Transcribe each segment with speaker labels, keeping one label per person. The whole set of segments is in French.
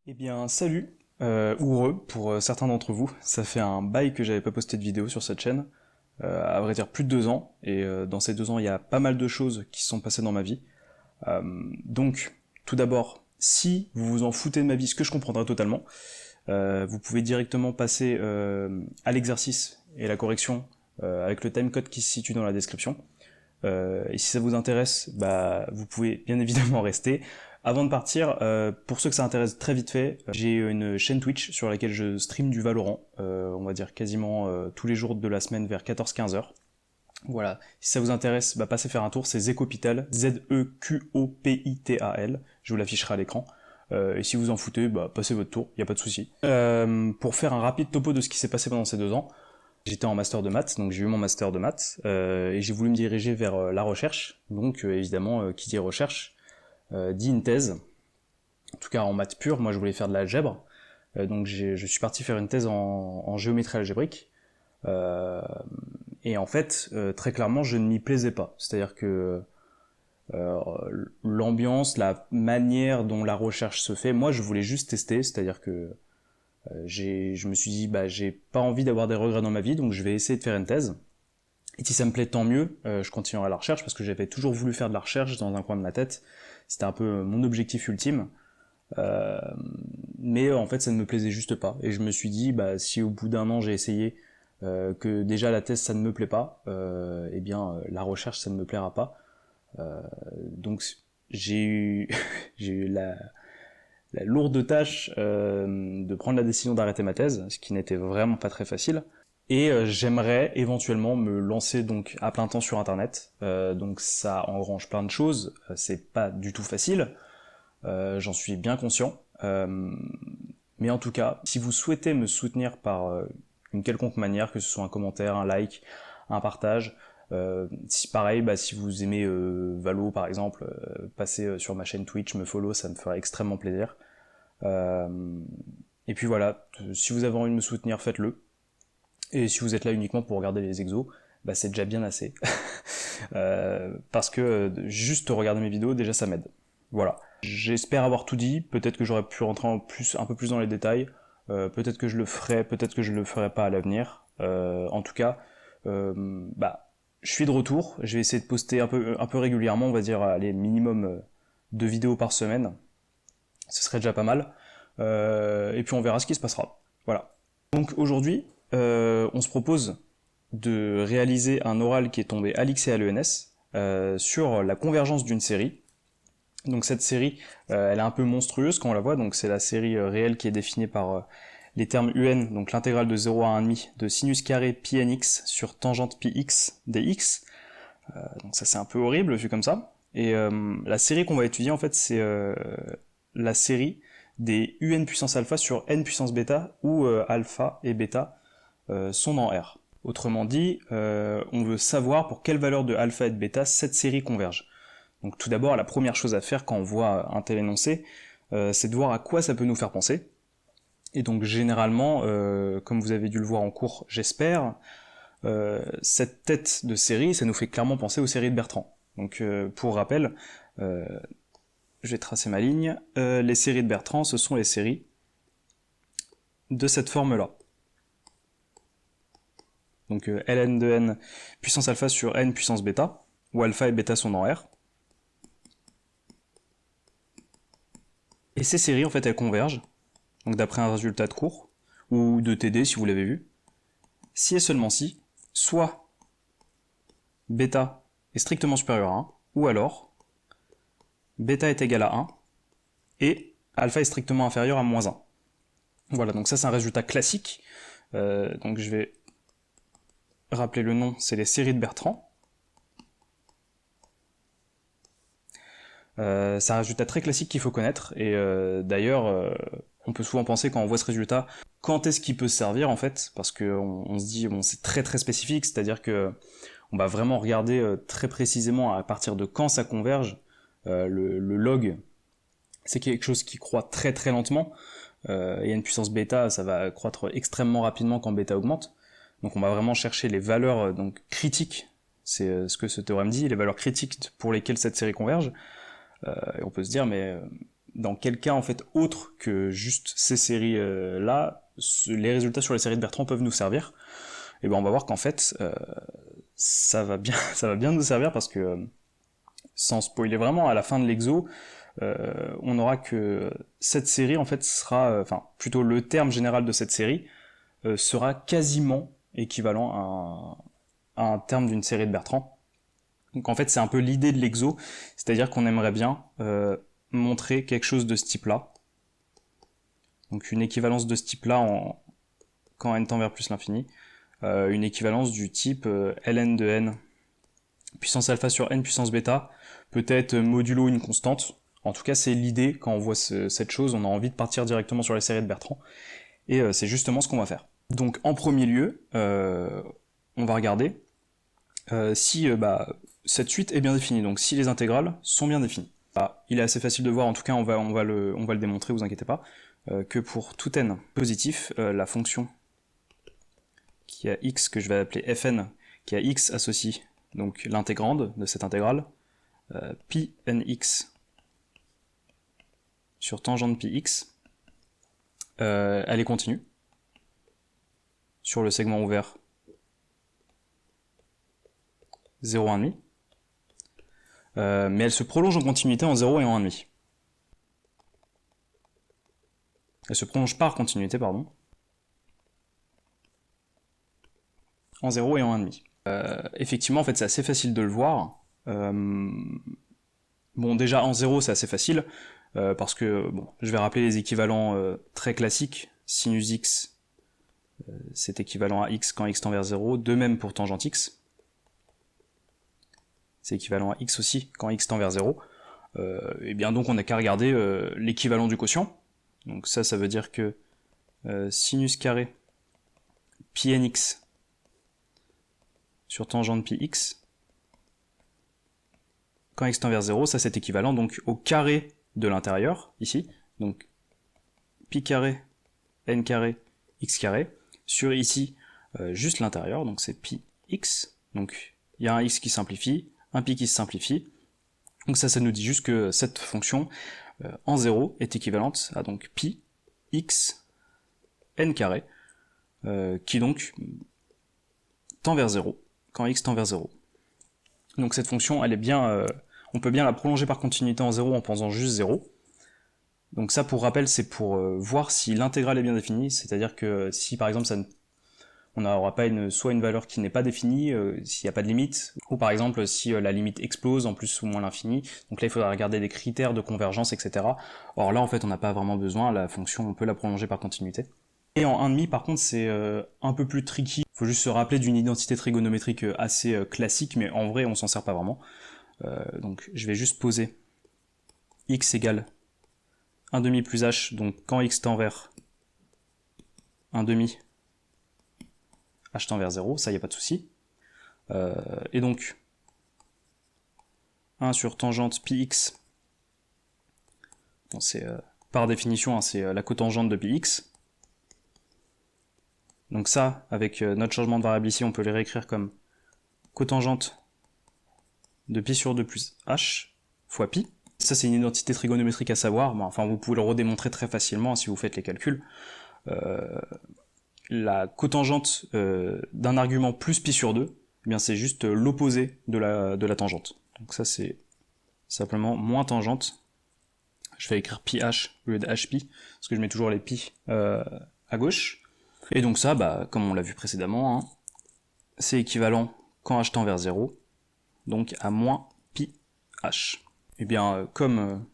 Speaker 1: Eh bien, salut, ou heureux pour certains d'entre vous. Ça fait un bail que j'avais pas posté de vidéo sur cette chaîne, à vrai dire plus de 2 ans, et dans ces 2 ans, il y a pas mal de choses qui se sont passées dans ma vie. Euh, donc, tout d'abord, si vous vous en foutez de ma vie, ce que je comprendrai totalement, vous pouvez directement passer à l'exercice et la correction avec le timecode qui se situe dans la description. Et si ça vous intéresse, bah, vous pouvez bien évidemment rester. Avant de partir, pour ceux que ça intéresse très vite fait, j'ai une chaîne Twitch sur laquelle je stream du Valorant, on va dire quasiment tous les jours de la semaine vers 14-15 heures. Voilà, si ça vous intéresse, bah, passez faire un tour, c'est Zeqopital, Zeqopital, je vous l'afficherai à l'écran. Et si vous en foutez, bah, passez votre tour, y a pas de souci. Pour faire un rapide topo de ce qui s'est passé pendant ces 2 ans, j'étais en master de maths, donc j'ai eu mon master de maths, et j'ai voulu me diriger vers la recherche. Donc évidemment, qui dit recherche, dit une thèse. En tout cas en maths pure, moi je voulais faire de l'algèbre. Donc je suis parti faire une thèse en géométrie algébrique. Euh, et en fait, très clairement, je ne m'y plaisais pas. C'est-à-dire que euh, l'ambiance, la manière dont la recherche se fait, moi je voulais juste tester, c'est-à-dire que je me suis dit, bah, j'ai pas envie d'avoir des regrets dans ma vie, donc je vais essayer de faire une thèse. Et si ça me plaît, tant mieux, je continuerai la recherche, parce que j'avais toujours voulu faire de la recherche dans un coin de ma tête. C'était un peu mon objectif ultime. Euh, mais en fait, ça ne me plaisait juste pas. Et je me suis dit, bah, si au bout d'1 an, j'ai essayé que déjà la thèse, ça ne me plaît pas, eh bien, la recherche, ça ne me plaira pas. Donc, j'ai eu, j'ai eu la lourde tâche de prendre la décision d'arrêter ma thèse, ce qui n'était vraiment pas très facile. Et j'aimerais éventuellement me lancer donc à plein temps sur internet. Donc ça engrange plein de choses, c'est pas du tout facile, j'en suis bien conscient. Mais en tout cas, si vous souhaitez me soutenir par une quelconque manière, que ce soit un commentaire, un like, un partage, si pareil, bah, si vous aimez Valo par exemple, passez sur ma chaîne Twitch, me follow, ça me ferait extrêmement plaisir. Euh, et puis voilà, si vous avez envie de me soutenir, faites-le. Et si vous êtes là uniquement pour regarder les exos, bah c'est déjà bien assez. Parce que juste regarder mes vidéos, déjà ça m'aide. Voilà. J'espère avoir tout dit, peut-être que j'aurais pu rentrer un peu plus dans les détails, peut-être que je le ferai, peut-être que je le ferai pas à l'avenir. En tout cas, bah, je suis de retour, je vais essayer de poster un peu régulièrement, on va dire, allez, minimum 2 vidéos par semaine. Ce serait déjà pas mal. Et puis on verra ce qui se passera. Voilà. Donc aujourd'hui, on se propose de réaliser un oral qui est tombé à l'IX et à l'ENS sur la convergence d'une série. Donc cette série, elle est un peu monstrueuse quand on la voit, donc c'est la série réelle qui est définie par les termes UN, donc l'intégrale de 0 à 1,5 de sinus carré pi nx sur tangente pi x dx. Donc ça c'est un peu horrible vu comme ça. Et la série qu'on va étudier en fait c'est la série des UN puissance alpha sur n puissance bêta où alpha et bêta sont dans R. Autrement dit, on veut savoir pour quelle valeur de alpha et de bêta cette série converge. Donc tout d'abord, la première chose à faire quand on voit un tel énoncé, c'est de voir à quoi ça peut nous faire penser. Et donc généralement, comme vous avez dû le voir en cours, j'espère, cette tête de série, ça nous fait clairement penser aux séries de Bertrand. Donc pour rappel, je vais tracer ma ligne, les séries de Bertrand, ce sont les séries de cette forme-là. Donc ln de n puissance alpha sur n puissance bêta, où alpha et bêta sont dans R. Et ces séries, en fait, elles convergent, donc d'après un résultat de cours, ou de TD si vous l'avez vu, si et seulement si, soit bêta est strictement supérieur à 1, ou alors bêta est égal à 1, et alpha est strictement inférieur à moins 1. Voilà, donc ça c'est un résultat classique, donc je vais rappeler le nom, c'est les séries de Bertrand. C'est un résultat très classique qu'il faut connaître, et d'ailleurs, on peut souvent penser quand on voit ce résultat, quand est-ce qu'il peut se servir en fait, parce qu'on se dit, bon, c'est très très spécifique, c'est-à-dire que on va vraiment regarder très précisément à partir de quand ça converge. Le log, c'est quelque chose qui croît très très lentement, et à une puissance bêta, ça va croître extrêmement rapidement quand bêta augmente. Donc on va vraiment chercher les valeurs donc critiques, c'est ce que ce théorème dit, les valeurs critiques pour lesquelles cette série converge. Et on peut se dire, mais dans quel cas en fait autre que juste ces séries là, les résultats sur les séries de Bertrand peuvent nous servir. Et ben on va voir qu'en fait ça va bien nous servir parce que sans spoiler vraiment, à la fin de l'exo, on aura que cette série en fait sera, enfin plutôt le terme général de cette série sera quasiment équivalent à un terme d'une série de Bertrand. Donc en fait c'est un peu l'idée de l'exo, c'est-à-dire qu'on aimerait bien montrer quelque chose de ce type-là. Donc une équivalence de ce type-là quand n tend vers plus l'infini. Une équivalence du type ln de n puissance alpha sur n puissance bêta, peut-être modulo une constante. En tout cas, c'est l'idée, quand on voit cette chose, on a envie de partir directement sur les séries de Bertrand. Et c'est justement ce qu'on va faire. Donc en premier lieu, on va regarder si cette suite est bien définie, donc si les intégrales sont bien définies. Il est assez facile de voir, en tout cas on va le démontrer, vous inquiétez pas, que pour tout n positif, la fonction qui a x, que je vais appeler fn, qui a x associé, donc l'intégrande de cette intégrale, pi nx sur tangente pi x, elle est continue sur le segment ouvert 0, 1,5, mais elle se prolonge en continuité en 0 et en 1,5. Elle se prolonge par continuité, pardon, en 0 et en 1,5. Effectivement, en fait, c'est assez facile de le voir. Bon, déjà, en 0, c'est assez facile, parce que, bon, je vais rappeler les équivalents très classiques. Sinus x, c'est équivalent à x quand x tend vers 0, de même pour tangente x. C'est équivalent à x aussi quand x tend vers 0. Et bien donc, on n'a qu'à regarder l'équivalent du quotient. Donc ça veut dire que sinus carré pi nx sur tangente pi x, quand x tend vers 0, ça c'est équivalent donc au carré de l'intérieur, ici, donc pi carré, n carré, x carré, sur ici, juste l'intérieur, donc c'est pi x, donc il y a un x qui simplifie, un pi qui se simplifie, donc ça nous dit juste que cette fonction en 0 est équivalente à donc pi x n carré, qui donc tend vers 0, quand x tend vers 0. Donc cette fonction, elle est bien, on peut bien la prolonger par continuité en 0 en pensant juste 0. Donc ça, pour rappel, c'est pour voir si l'intégrale est bien définie, c'est-à-dire que si par exemple on n'aura pas soit une valeur qui n'est pas définie, s'il n'y a pas de limite, ou par exemple si la limite explose en plus ou moins l'infini, donc là il faudra regarder des critères de convergence, etc. Or là en fait on n'a pas vraiment besoin, la fonction on peut la prolonger par continuité. Et en 1,5 par contre c'est un peu plus tricky, il faut juste se rappeler d'une identité trigonométrique assez classique, mais en vrai on s'en sert pas vraiment. Donc je vais juste poser x égale 1,5 plus h, donc quand x tend vers 1,5, h tend vers 0, ça y a pas de souci. Et donc 1 sur tangente pi x, bon, c'est par définition, hein, c'est la cotangente de pi x. Donc ça, avec notre changement de variable ici, on peut les réécrire comme cotangente de pi sur 2 plus h fois pi. Ça c'est une identité trigonométrique à savoir, bon, enfin vous pouvez le redémontrer très facilement si vous faites les calculs. La cotangente d'un argument plus pi sur 2, eh bien c'est juste l'opposé de la tangente. Donc ça c'est simplement moins tangente. Je vais écrire pi h au lieu de h pi, parce que je mets toujours les pi à gauche. Et donc ça, comme on l'a vu précédemment, hein, c'est équivalent quand h tend vers 0, donc à moins pi h. Et bien comme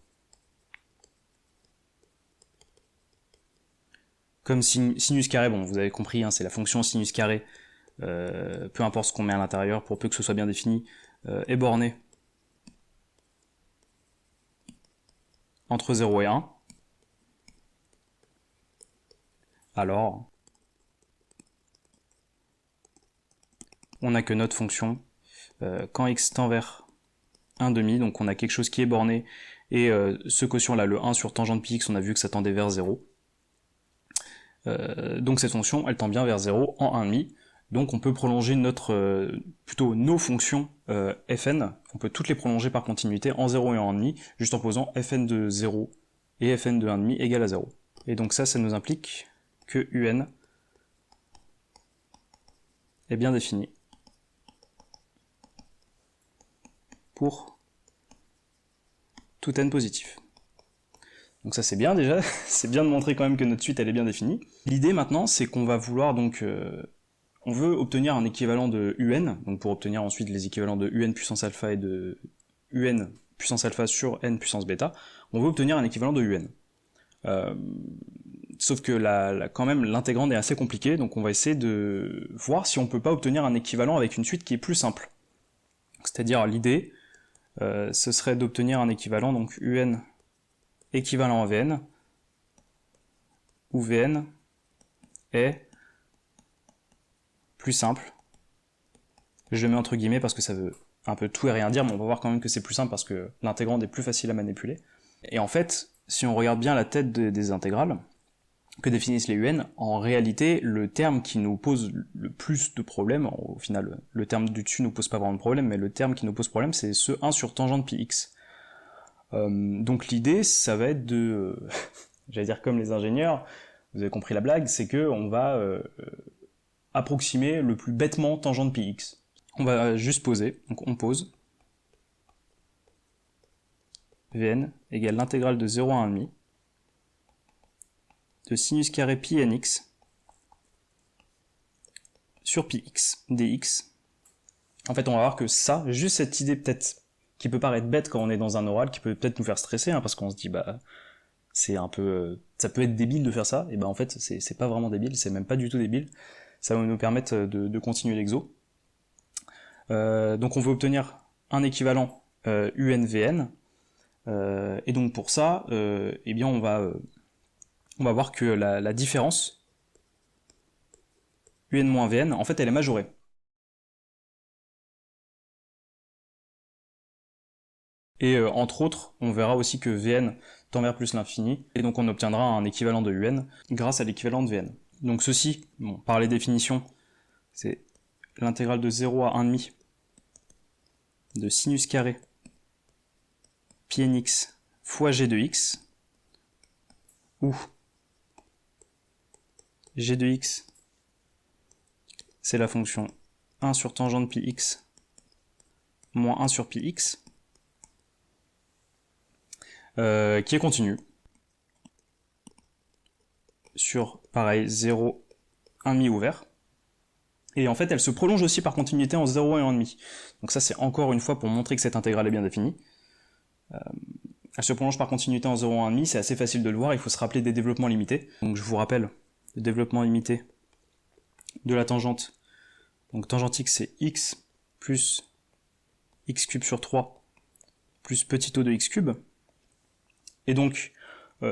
Speaker 1: sinus carré, bon vous avez compris, hein, c'est la fonction sinus carré, peu importe ce qu'on met à l'intérieur, pour peu que ce soit bien défini, est borné entre 0 et 1, alors on n'a que notre fonction quand x tend vers 1,5, donc on a quelque chose qui est borné, et ce quotient là, le 1 sur tangente pi x, on a vu que ça tendait vers 0. Donc cette fonction, elle tend bien vers 0 en 1,5, donc on peut prolonger plutôt nos fonctions fn, on peut toutes les prolonger par continuité en 0 et en 1,5, juste en posant fn de 0 et fn de 1,5 égale à 0. Et donc ça nous implique que un est bien défini pour tout n positif. Donc ça c'est bien déjà, c'est bien de montrer quand même que notre suite elle est bien définie. L'idée maintenant c'est qu'on va vouloir donc, on veut obtenir un équivalent de un, donc pour obtenir ensuite les équivalents de un puissance alpha et de un puissance alpha sur n puissance bêta, on veut obtenir un équivalent de un. Sauf que quand même l'intégrande est assez compliquée, donc on va essayer de voir si on peut pas obtenir un équivalent avec une suite qui est plus simple. C'est-à-dire l'idée, ce serait d'obtenir un équivalent, donc un équivalent à Vn, où Vn est plus simple. Je le mets entre guillemets parce que ça veut un peu tout et rien dire, mais on va voir quand même que c'est plus simple parce que l'intégrande est plus facile à manipuler. Et en fait, si on regarde bien la tête des intégrales que définissent les un, en réalité, le terme qui nous pose le plus de problèmes, au final, le terme du dessus nous pose pas vraiment de problème, mais le terme qui nous pose problème, c'est ce 1 sur tangente pi x. Donc l'idée, ça va être de, j'allais dire comme les ingénieurs, vous avez compris la blague, c'est que on va approximer le plus bêtement tangente pi x. On va juste poser, donc on pose Vn égale l'intégrale de 0 à 1,5 de sinus carré pi nx sur pi x dx. En fait, on va voir que ça, juste cette idée peut-être qui peut paraître bête quand on est dans un oral, qui peut peut-être nous faire stresser, hein, parce qu'on se dit bah c'est un peu, ça peut être débile de faire ça, et ben en fait c'est pas vraiment débile, c'est même pas du tout débile. Ça va nous permettre de continuer l'exo. Donc on veut obtenir un équivalent UNVN, et donc pour ça, eh bien on va voir que la différence UN-VN, en fait elle est majorée. Et entre autres, on verra aussi que Vn tend vers plus l'infini, et donc on obtiendra un équivalent de Un grâce à l'équivalent de Vn. Donc ceci, bon, par les définitions, c'est l'intégrale de 0 à 1,5 de sinus carré pi nx fois g de x, où g de x c'est la fonction 1 sur tangente pi x moins 1 sur pi x, qui est continue sur, pareil, 0, 1,5 ouvert. Et en fait, elle se prolonge aussi par continuité en 0 et 1,5. Donc ça, c'est encore une fois pour montrer que cette intégrale est bien définie. Elle se prolonge par continuité en 0 et 1,5, c'est assez facile de le voir, il faut se rappeler des développements limités. Donc je vous rappelle, le développement limité de la tangente. Donc tangente x, c'est x plus x cube sur 3 plus petit o de x cube. Et donc,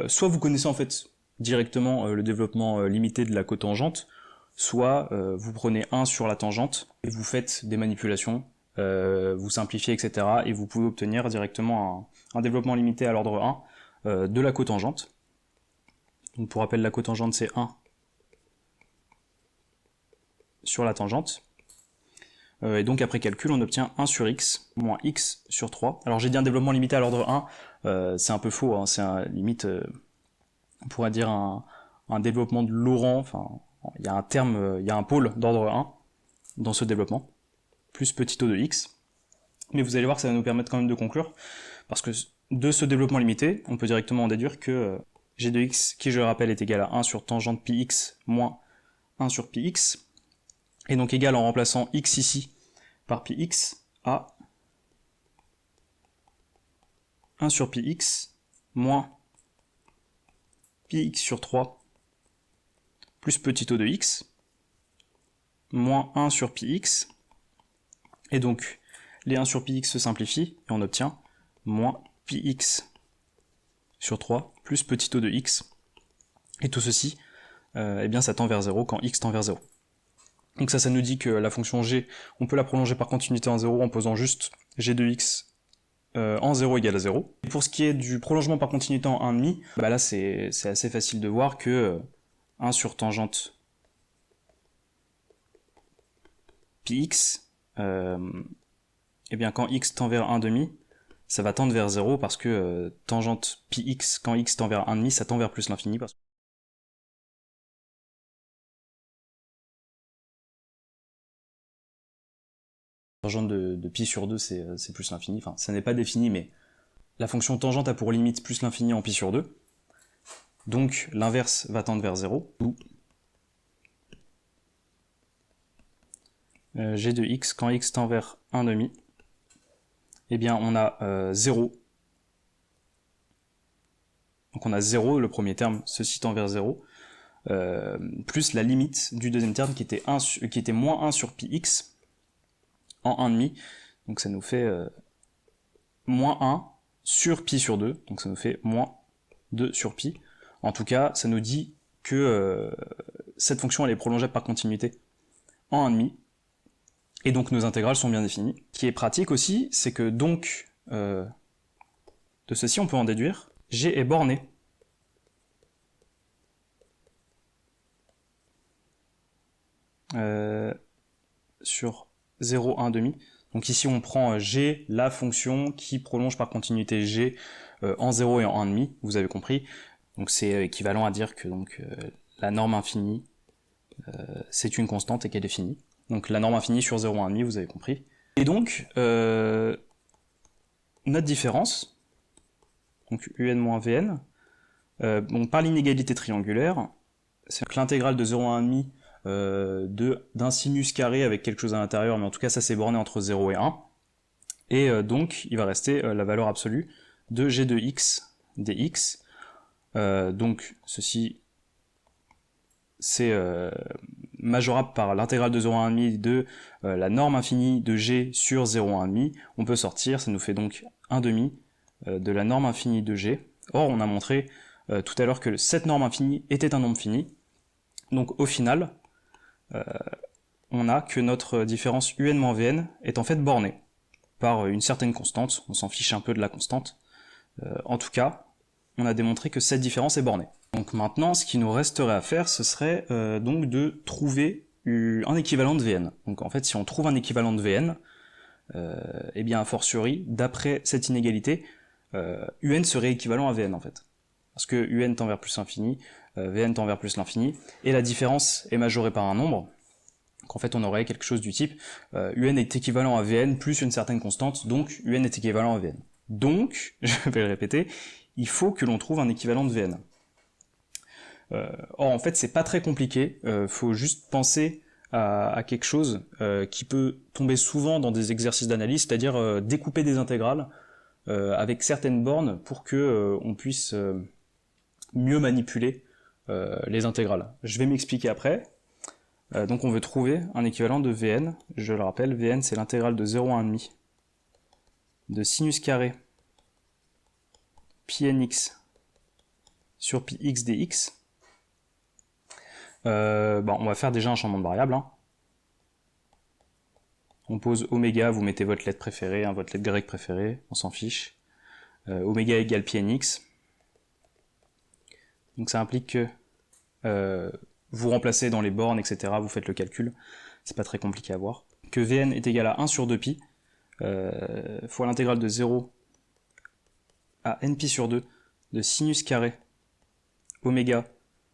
Speaker 1: soit vous connaissez en fait directement le développement limité de la cotangente, soit vous prenez 1 sur la tangente et vous faites des manipulations, vous simplifiez, etc. et vous pouvez obtenir directement un développement limité à l'ordre 1 de la cotangente. Donc pour rappel, la cotangente c'est 1 sur la tangente. Et donc après calcul, on obtient 1 sur x moins x sur 3. Alors j'ai dit un développement limité à l'ordre 1, c'est un peu faux, hein, c'est limite, on pourrait dire un développement de Laurent, enfin, il y a un terme, il y a un pôle d'ordre 1 dans ce développement, plus petit o de x. Mais vous allez voir que ça va nous permettre quand même de conclure, parce que de ce développement limité, on peut directement en déduire que g de x, qui je le rappelle est égal à 1 sur tangente pi x moins 1 sur pi x, et donc égal en remplaçant x ici par pi x à 1 sur pi x moins pi x sur 3 plus petit o de x moins 1 sur pi x, et donc les 1 sur pi x se simplifient et on obtient moins pi x sur 3 plus petit o de x, et tout ceci, eh bien ça tend vers 0 quand x tend vers 0. Donc ça nous dit que la fonction g, on peut la prolonger par continuité en 0 en posant juste g de x en 0 égale à 0. Et pour ce qui est du prolongement par continuité en 1,5, bah là c'est assez facile de voir que 1 sur tangente pi x, eh bien quand x tend vers 1,5, ça va tendre vers 0 parce que tangente px, quand x tend vers 1,5, ça tend vers plus l'infini. Tangente de pi sur 2, c'est plus l'infini. Enfin, ça n'est pas défini, mais la fonction tangente a pour limite plus l'infini en pi sur 2. Donc l'inverse va tendre vers 0. G de x, quand x tend vers 1,5, eh bien on a 0. Donc on a 0, le premier terme, ceci tend vers 0, plus la limite du deuxième terme qui était moins 1 sur pi x en 1,5. Donc ça nous fait moins 1 sur pi sur 2, donc ça nous fait moins 2 sur pi. En tout cas, ça nous dit que cette fonction elle est prolongeable par continuité en 1,5. Et donc nos intégrales sont bien définies. Ce qui est pratique aussi, c'est que donc, de ceci on peut en déduire, g est borné. Sur 0, 1,5. Donc ici on prend g, la fonction qui prolonge par continuité g en 0 et en 1,5, vous avez compris. Donc c'est équivalent à dire que donc, la norme infinie, c'est une constante et qu'elle est finie. Donc la norme infinie sur 0, 1,5, vous avez compris. Et donc, notre différence, donc un-vn, donc par l'inégalité triangulaire, c'est que l'intégrale de 0 à 1,5 d'un sinus carré avec quelque chose à l'intérieur, mais en tout cas ça s'est borné entre 0 et 1. Et donc il va rester la valeur absolue de g de x dx. Donc ceci c'est majorable par l'intégrale de 0 à 1,5 de la norme infinie de g sur 0 à 1,5. On peut sortir, ça nous fait donc 1,5 de la norme infinie de g. Or on a montré tout à l'heure que cette norme infinie était un nombre fini. Donc au final, on a que notre différence un-vn est en fait bornée par une certaine constante. On s'en fiche un peu de la constante. En tout cas, on a démontré que cette différence est bornée. Donc maintenant, ce qui nous resterait à faire, ce serait donc de trouver un équivalent de Vn. Donc en fait, si on trouve un équivalent de Vn, eh bien a fortiori, d'après cette inégalité, un serait équivalent à Vn en fait. Parce que un tend vers plus l'infini, Vn tend vers plus l'infini, et la différence est majorée par un nombre. Donc en fait, on aurait quelque chose du type un est équivalent à Vn plus une certaine constante, donc un est équivalent à Vn. Donc, je vais le répéter, il faut que l'on trouve un équivalent de Vn. Or en fait c'est pas très compliqué, faut juste penser à quelque chose qui peut tomber souvent dans des exercices d'analyse, c'est-à-dire découper des intégrales avec certaines bornes pour que on puisse mieux manipuler les intégrales. Je vais m'expliquer après. Donc on veut trouver un équivalent de Vn, je le rappelle, Vn c'est l'intégrale de 0 à 1,5 de sinus carré pi nx sur pi x dx. On va faire déjà un changement de variable. Hein. On pose oméga, vous mettez votre lettre préférée, hein, votre lettre grecque préférée, on s'en fiche. Oméga égale pi nx. Donc ça implique que vous remplacez dans les bornes, etc. Vous faites le calcul, c'est pas très compliqué à voir. Que Vn est égal à 1 sur 2pi, fois l'intégrale de 0 à npi sur 2 de sinus carré oméga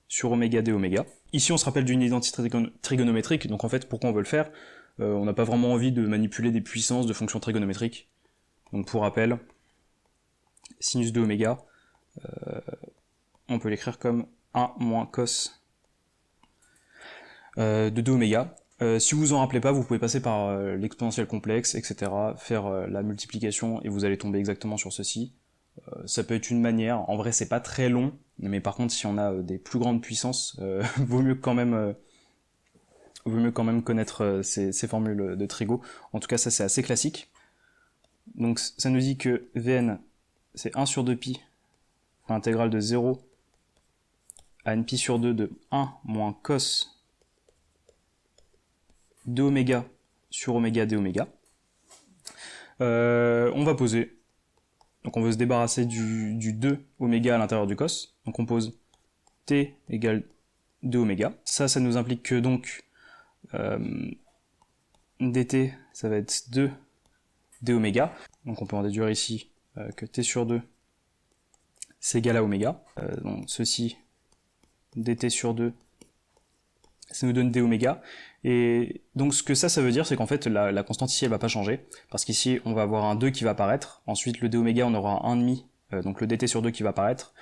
Speaker 1: sur oméga d oméga. Ici on se rappelle d'une identité trigonométrique, donc en fait pourquoi on veut le faire, on n'a pas vraiment envie de manipuler des puissances de fonctions trigonométriques. Donc pour rappel, sinus de oméga, on peut l'écrire comme 1 moins cos de 2 oméga. Si vous vous en rappelez pas, vous pouvez passer par l'exponentielle complexe, etc., faire la multiplication et vous allez tomber exactement sur ceci. Ça peut être une manière, en vrai c'est pas très long, mais par contre si on a des plus grandes puissances, vaut mieux quand même connaître ces formules de trigo. En tout cas ça c'est assez classique. Donc ça nous dit que Vn c'est 1 sur 2pi, l'intégrale de 0 à npi sur 2 de 1 moins cos de oméga sur oméga d oméga. On va poser. Donc on veut se débarrasser du 2 oméga à l'intérieur du cos. Donc on pose t égale 2 oméga. Ça nous implique que donc dt, ça va être 2 d oméga. Donc on peut en déduire ici que t sur 2 c'est égal à oméga. Donc ceci, dt sur 2, ça nous donne d oméga. Et donc ce que ça veut dire, c'est qu'en fait la constante ici elle va pas changer, parce qu'ici on va avoir un 2 qui va apparaître, ensuite le d oméga on aura un 1,5, donc le dt sur 2 qui va apparaître,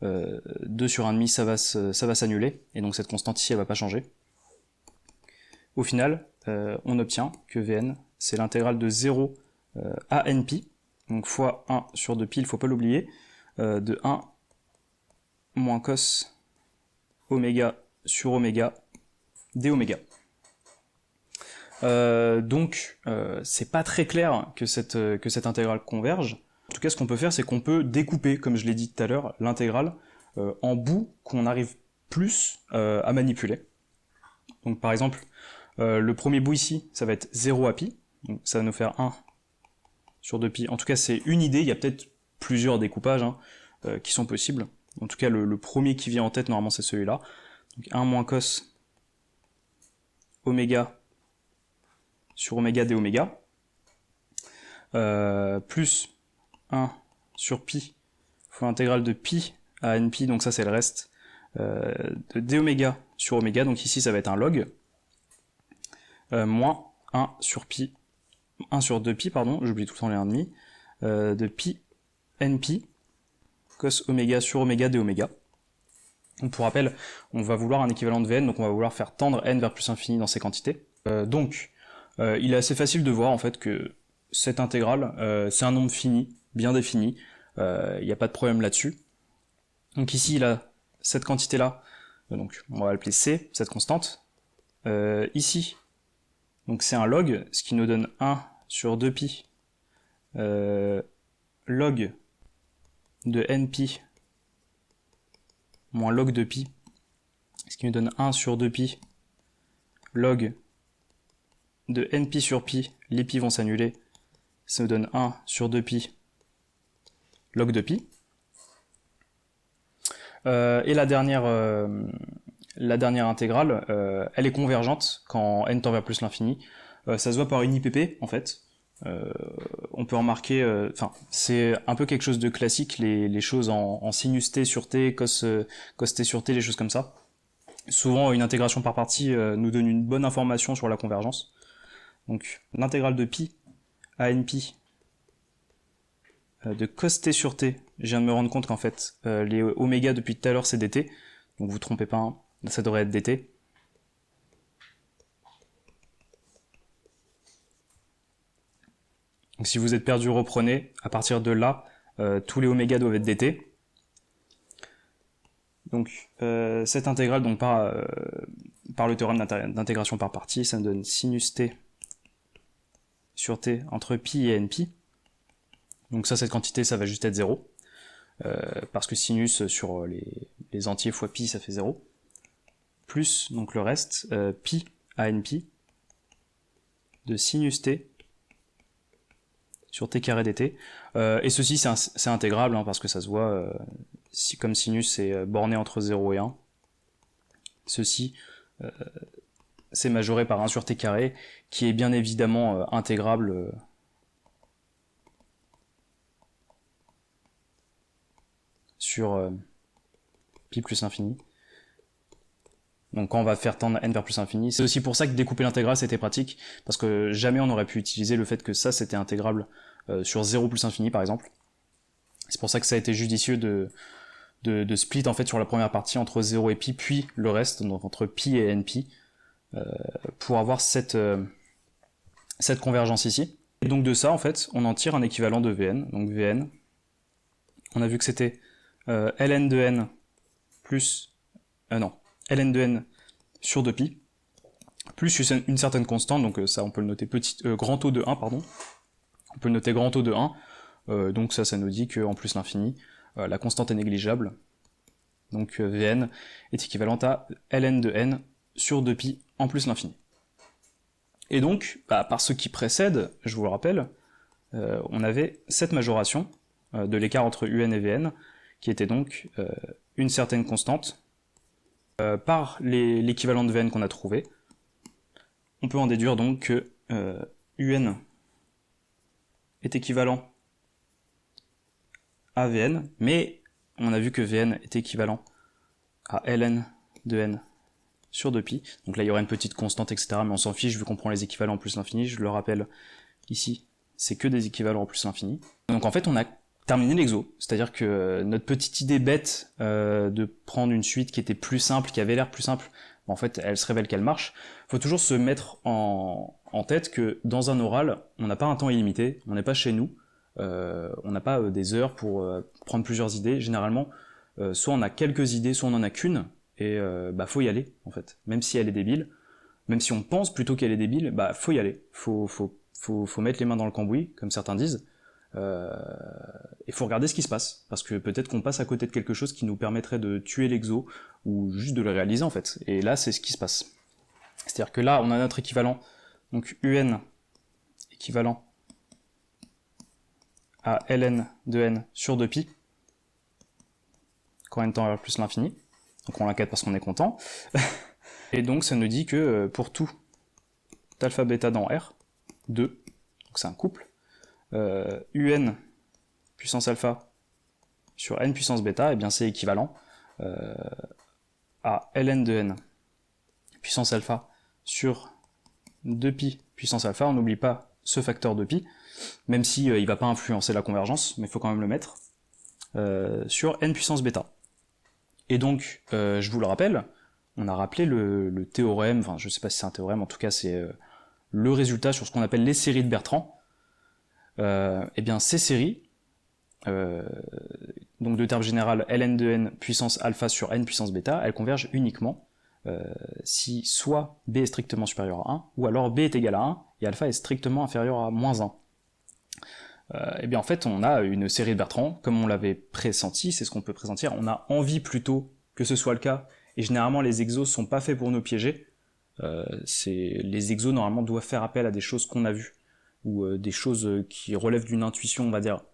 Speaker 1: 2 sur 1,5 ça va s'annuler, et donc cette constante ici elle va pas changer. Au final, on obtient que Vn c'est l'intégrale de 0 à nπ, donc fois 1 sur 2π, il faut pas l'oublier, de 1 moins cos oméga sur oméga d oméga. Donc c'est pas très clair que cette intégrale converge. En tout cas, ce qu'on peut faire, c'est qu'on peut découper, comme je l'ai dit tout à l'heure, l'intégrale en bouts qu'on arrive plus à manipuler. Donc par exemple, le premier bout ici, ça va être 0 à pi, donc ça va nous faire 1 sur 2pi. En tout cas, c'est une idée, il y a peut-être plusieurs découpages qui sont possibles. En tout cas, le premier qui vient en tête, normalement, c'est celui-là. Donc 1 moins cos oméga sur oméga d oméga, plus 1 sur pi fois l'intégrale de pi à nπ, donc ça c'est le reste, de d oméga sur oméga, donc ici ça va être un log, moins 1 sur 2pi, pardon, j'oublie tout le temps les 1,5, de pi nπ, cos oméga sur oméga d oméga. Donc pour rappel, on va vouloir un équivalent de Vn, donc on va vouloir faire tendre n vers plus infini dans ces quantités. Donc il est assez facile de voir en fait que cette intégrale, c'est un nombre fini, bien défini, il n'y a pas de problème là-dessus. Donc ici, il a cette quantité-là, donc on va l'appeler C, cette constante. Ici, donc c'est un log, ce qui nous donne 1 sur 2pi log de nπ moins log de pi, ce qui nous donne 1 sur 2pi log de nπ sur pi, les pi vont s'annuler, ça nous donne 1 sur 2pi log de pi. Et la dernière intégrale, elle est convergente quand n tend vers plus l'infini. Ça se voit par une IPP en fait. On peut remarquer, c'est un peu quelque chose de classique, les choses en sinus t sur t, cos t sur t, les choses comme ça. Souvent, une intégration par partie nous donne une bonne information sur la convergence. Donc, l'intégrale de pi à nπ de cos t sur t, je viens de me rendre compte qu'en fait, les oméga depuis tout à l'heure c'est dt, donc vous trompez pas, hein, ça devrait être dt. Donc si vous êtes perdu, reprenez, à partir de là, tous les oméga doivent être dt. Donc cette intégrale, donc par le théorème d'intégration par partie, ça me donne sinus t sur t entre pi et nπ. Donc ça, cette quantité, ça va juste être 0, parce que sinus sur les entiers fois pi, ça fait 0, plus donc le reste, pi à nπ, de sinus t sur t carré dt, et ceci c'est intégrable, hein, parce que ça se voit, si comme sinus c'est borné entre 0 et 1, ceci c'est majoré par 1 sur t carré, qui est bien évidemment intégrable sur pi plus infini. Donc quand on va faire tendre n vers plus infini, c'est aussi pour ça que découper l'intégrale c'était pratique, parce que jamais on aurait pu utiliser le fait que ça c'était intégrable sur 0 plus infini par exemple. C'est pour ça que ça a été judicieux de split en fait sur la première partie entre 0 et pi, puis le reste, donc entre pi et nπ, pour avoir cette convergence ici. Et donc de ça en fait, on en tire un équivalent de Vn, donc Vn, on a vu que c'était ln de n plus... ln de n sur 2pi, plus une certaine constante, donc ça on peut le noter grand O de 1, pardon, on peut le noter grand O de 1, donc ça nous dit qu'en plus l'infini, la constante est négligeable, donc Vn est équivalente à ln de n sur 2pi en plus l'infini. Et donc, par ce qui précède, je vous le rappelle, on avait cette majoration de l'écart entre un et Vn, qui était donc une certaine constante, par l'équivalent de Vn qu'on a trouvé. On peut en déduire donc que un est équivalent à Vn, mais on a vu que Vn est équivalent à ln de n sur 2pi. Donc là, il y aura une petite constante, etc. Mais on s'en fiche, vu qu'on prend les équivalents plus l'infini. Je le rappelle, ici, c'est que des équivalents plus l'infini. Donc en fait, on a terminé l'exo. C'est-à-dire que notre petite idée bête de prendre une suite qui était plus simple, qui avait l'air plus simple, en fait, elle se révèle qu'elle marche. Faut toujours se mettre en tête que dans un oral, on n'a pas un temps illimité, on n'est pas chez nous, on n'a pas des heures pour prendre plusieurs idées. Généralement, soit on a quelques idées, soit on en a qu'une, et faut y aller, en fait. Même si elle est débile, même si on pense plutôt qu'elle est débile, faut y aller. Faut mettre les mains dans le cambouis, comme certains disent, et faut regarder ce qui se passe, parce que peut-être qu'on passe à côté de quelque chose qui nous permettrait de tuer l'exo, ou juste de le réaliser, en fait. Et là, c'est ce qui se passe. C'est-à-dire que là, on a notre équivalent, donc un équivalent à ln de n sur 2pi, quand n tend vers plus l'infini. Donc on l'inquiète parce qu'on est content. Et donc ça nous dit que pour tout alpha bêta dans R, 2, donc c'est un couple, un puissance alpha sur n puissance bêta, et bien c'est équivalent à ln de n puissance alpha sur 2pi puissance alpha. On n'oublie pas ce facteur de pi, même si il va pas influencer la convergence, mais il faut quand même le mettre, sur n puissance bêta. Et donc, je vous le rappelle, on a rappelé le théorème, enfin je sais pas si c'est un théorème, en tout cas c'est le résultat sur ce qu'on appelle les séries de Bertrand. Et bien ces séries, donc de terme général ln de n puissance alpha sur n puissance bêta, elles convergent uniquement si soit b est strictement supérieur à 1, ou alors b est égal à 1, et alpha est strictement inférieur à moins 1. Et bien en fait on a une série de Bertrand, comme on l'avait pressenti, c'est ce qu'on peut pressentir, on a envie plutôt que ce soit le cas, et généralement les exos sont pas faits pour nous piéger, les exos normalement doivent faire appel à des choses qu'on a vues, ou des choses qui relèvent d'une intuition, on va dire,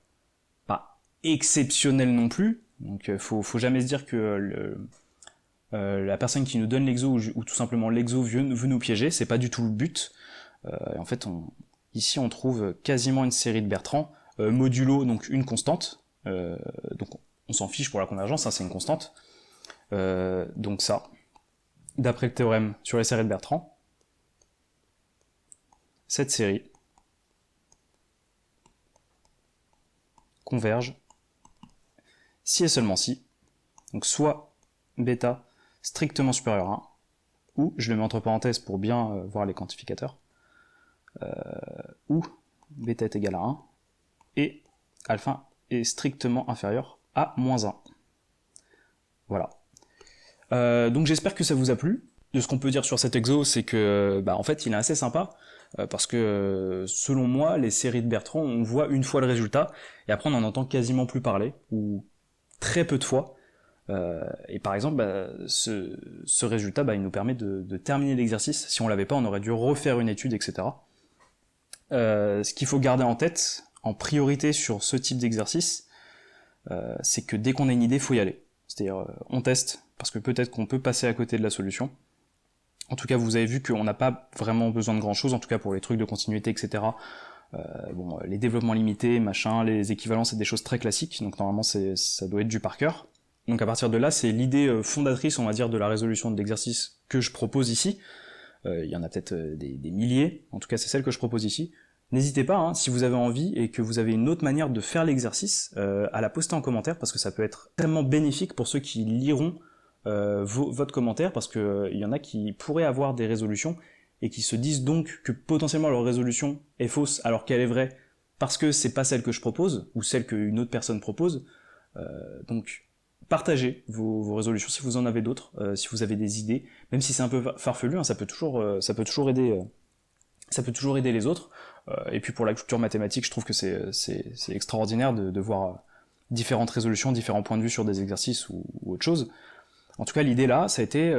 Speaker 1: pas exceptionnelle non plus, donc faut jamais se dire que la personne qui nous donne l'exo, ou tout simplement l'exo veut nous piéger, c'est pas du tout le but. En fait, ici on trouve quasiment une série de Bertrand, modulo donc une constante, donc on s'en fiche pour la convergence, hein, c'est une constante, donc ça, d'après le théorème sur les séries de Bertrand, cette série converge si et seulement si, donc soit bêta strictement supérieur à 1, ou, je le mets entre parenthèses pour bien voir les quantificateurs, ou bêta est égal à 1, et alpha est strictement inférieur à moins 1. Voilà. Donc j'espère que ça vous a plu. De ce qu'on peut dire sur cet exo, c'est que en fait il est assez sympa, parce que selon moi, les séries de Bertrand, on voit une fois le résultat, et après on n'en entend quasiment plus parler, ou très peu de fois. Et par exemple, ce résultat, il nous permet de terminer l'exercice. Si on l'avait pas, on aurait dû refaire une étude, etc. Ce qu'il faut garder en tête, en priorité sur ce type d'exercice, c'est que dès qu'on a une idée, faut y aller. C'est-à-dire, on teste, parce que peut-être qu'on peut passer à côté de la solution. En tout cas, vous avez vu qu'on n'a pas vraiment besoin de grand-chose, en tout cas pour les trucs de continuité, etc. Les développements limités, machin, les équivalents, c'est des choses très classiques, donc normalement ça doit être du par cœur. Donc à partir de là, c'est l'idée fondatrice, on va dire, de la résolution de l'exercice que je propose ici. Il y en a peut-être des milliers, en tout cas c'est celle que je propose ici. N'hésitez pas, hein, si vous avez envie et que vous avez une autre manière de faire l'exercice, à la poster en commentaire, parce que ça peut être tellement bénéfique pour ceux qui liront votre commentaire, parce que il y en a qui pourraient avoir des résolutions, et qui se disent donc que potentiellement leur résolution est fausse, alors qu'elle est vraie, parce que c'est pas celle que je propose, ou celle qu'une autre personne propose. Donc partagez vos résolutions si vous en avez d'autres, si vous avez des idées, même si c'est un peu farfelu, hein, ça peut toujours aider les autres. Et puis pour la culture mathématique, je trouve que c'est extraordinaire de voir différentes résolutions, différents points de vue sur des exercices ou autre chose. En tout cas, l'idée là, ça a été,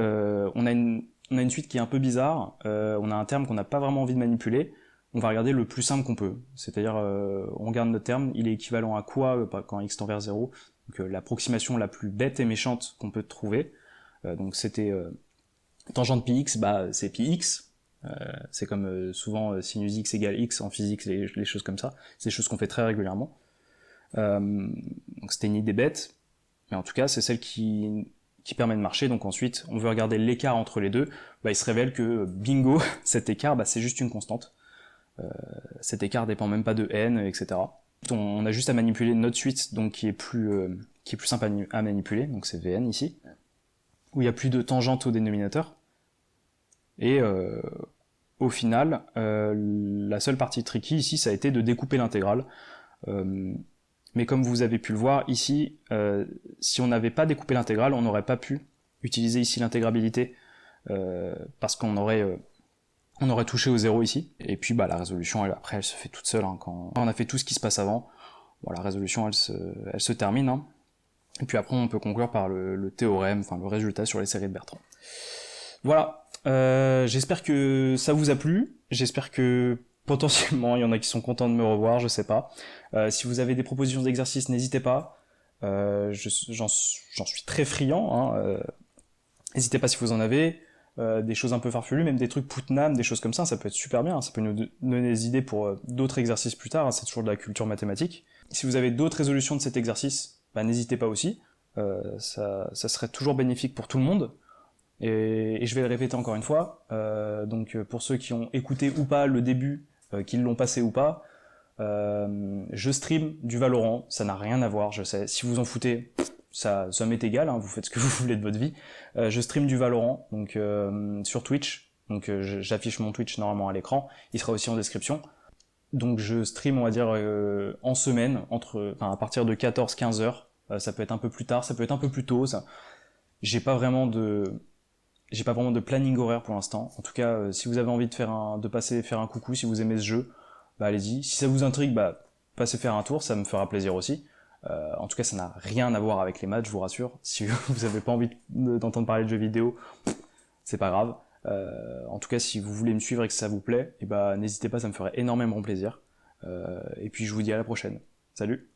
Speaker 1: on a une suite qui est un peu bizarre, on a un terme qu'on n'a pas vraiment envie de manipuler, on va regarder le plus simple qu'on peut. C'est-à-dire, on regarde notre terme, il est équivalent à quoi quand x tend vers 0, donc l'approximation la plus bête et méchante qu'on peut trouver. Donc c'était tangente pi x, c'est pi x. C'est comme souvent sinus x égale x en physique, les choses comme ça. C'est des choses qu'on fait très régulièrement. Donc c'était une idée bête, mais en tout cas c'est celle qui permet de marcher. Donc ensuite on veut regarder l'écart entre les deux, il se révèle que bingo, cet écart c'est juste une constante. Cet écart dépend même pas de n, etc. On a juste à manipuler notre suite, donc qui est plus simple à manipuler, donc c'est Vn ici, où il y a plus de tangente au dénominateur. Et au final, la seule partie tricky ici, ça a été de découper l'intégrale. Mais comme vous avez pu le voir ici, si on n'avait pas découpé l'intégrale, on n'aurait pas pu utiliser ici l'intégrabilité, parce qu'on aurait touché au zéro ici. Et puis la résolution, après, elle se fait toute seule. Hein, quand on a fait tout ce qui se passe avant, la résolution, elle se termine. Hein. Et puis après, on peut conclure par le théorème, enfin le résultat sur les séries de Bertrand. Voilà. J'espère que ça vous a plu. J'espère que potentiellement, il y en a qui sont contents de me revoir, je sais pas. Si vous avez des propositions d'exercices, n'hésitez pas. J'en suis très friand. Hein. N'hésitez pas si vous en avez. Des choses un peu farfelues, même des trucs Putnam, des choses comme ça peut être super bien. Ça peut nous donner des idées pour d'autres exercices plus tard. Hein. C'est toujours de la culture mathématique. Si vous avez d'autres résolutions de cet exercice, n'hésitez pas aussi. Ça serait toujours bénéfique pour tout le monde. Et je vais le répéter encore une fois. Donc pour ceux qui ont écouté ou pas le début, qui l'ont passé ou pas, je stream du Valorant. Ça n'a rien à voir, je sais. Si vous en foutez, ça m'est égal. Hein, vous faites ce que vous voulez de votre vie. Je stream du Valorant, donc sur Twitch. Donc j'affiche mon Twitch normalement à l'écran. Il sera aussi en description. Donc je stream, on va dire, en semaine, à partir de 14-15 heures. Ça peut être un peu plus tard, ça peut être un peu plus tôt. J'ai pas vraiment de planning horaire pour l'instant. En tout cas, si vous avez envie de passer faire un coucou, si vous aimez ce jeu, allez-y. Si ça vous intrigue, passez faire un tour, ça me fera plaisir aussi. En tout cas, ça n'a rien à voir avec les maths, je vous rassure. Si vous avez pas envie d'entendre parler de jeux vidéo, c'est pas grave. En tout cas, si vous voulez me suivre et que ça vous plaît, n'hésitez pas, ça me ferait énormément plaisir. Et puis je vous dis à la prochaine. Salut!